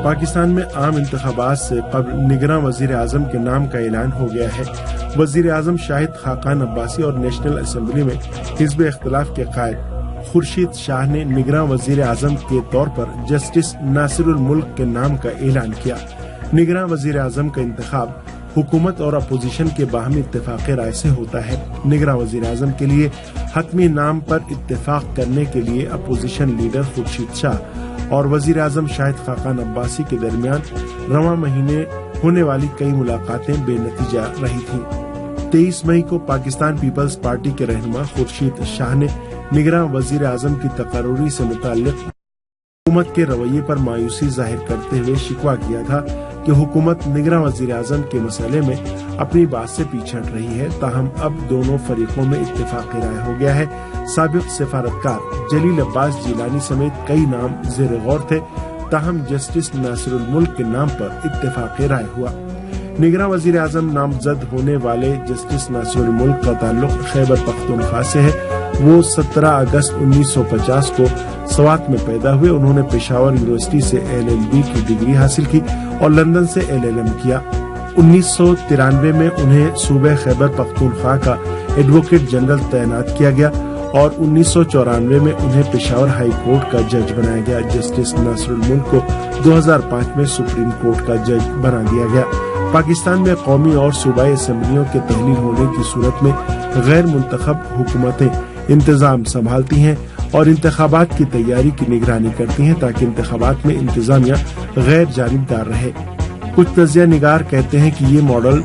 پاکستان میں عام انتخابات سے قبل نگراں وزیر اعظم کے نام کا اعلان ہو گیا ہے۔ وزیر اعظم شاہد خاقان عباسی اور نیشنل اسمبلی میں حزب اختلاف کے قائد خورشید شاہ نے نگراں وزیر اعظم کے طور پر جسٹس ناصر الملک کے نام کا اعلان کیا۔ نگراں وزیر اعظم کا انتخاب حکومت اور اپوزیشن کے باہمی اتفاق رائے سے ہوتا ہے۔ نگراں وزیر اعظم کے لیے حتمی نام پر اتفاق کرنے کے لیے اپوزیشن لیڈر خورشید شاہ اور وزیر اعظم شاہد خاقان عباسی کے درمیان رواں مہینے ہونے والی کئی ملاقاتیں بے نتیجہ رہی تھیں۔ 23 مئی کو پاکستان پیپلز پارٹی کے رہنما خورشید شاہ نے نگراں وزیر اعظم کی تقرری سے متعلق حکومت کے رویے پر مایوسی ظاہر کرتے ہوئے شکوہ کیا تھا کہ حکومت نگراں وزیر اعظم کے مسئلے میں اپنی بات سے پیچھے ہٹ رہی ہے۔ تاہم اب دونوں فریقوں میں اتفاق رائے ہو گیا ہے۔ سابق سفارتکار جلیل عباس جیلانی سمیت کئی نام زیر غور تھے، تاہم جسٹس ناصر الملک کے نام پر اتفاق رائے ہوا۔ نگراں وزیر اعظم نامزد ہونے والے جسٹس ناصر الملک کا تعلق خیبر پختونخوا سے ہے۔ وہ 17 اگست 1950 کو سوات میں پیدا ہوئے۔ انہوں نے پشاور یونیورسٹی سے LLB کی ڈگری حاصل کی اور لندن سے LLM کیا۔ 1993 میں انہیں صوبہ خیبر پختونخوا کا ایڈوکیٹ جنرل تعینات کیا گیا اور 1994 میں انہیں پشاور ہائی کورٹ کا جج بنایا گیا۔ جسٹس ناصر الملک کو 2005 میں سپریم کورٹ کا جج بنا دیا گیا۔ پاکستان میں قومی اور صوبائی اسمبلیوں کے تحلیل ہونے کی صورت میں غیر منتخب حکومتیں انتظام سنبھالتی ہیں اور انتخابات کی تیاری کی نگرانی کرتی ہیں تاکہ انتخابات میں انتظامیہ غیر جانبدار رہے۔ کچھ تجزیہ نگار کہتے ہیں کہ یہ ماڈل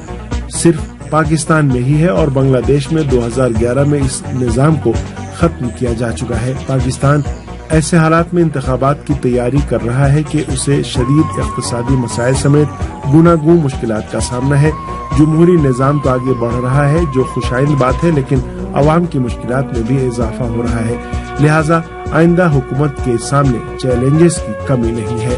صرف پاکستان میں ہی ہے اور بنگلہ دیش میں 2011 میں اس نظام کو ختم کیا جا چکا ہے۔ پاکستان ایسے حالات میں انتخابات کی تیاری کر رہا ہے کہ اسے شدید اقتصادی مسائل سمیت گوناگون مشکلات کا سامنا ہے۔ جمہوری نظام تو آگے بڑھ رہا ہے جو خوشائند بات ہے، لیکن عوام کی مشکلات میں بھی اضافہ ہو رہا ہے، لہٰذا آئندہ حکومت کے سامنے چیلنجز کی کمی نہیں ہے۔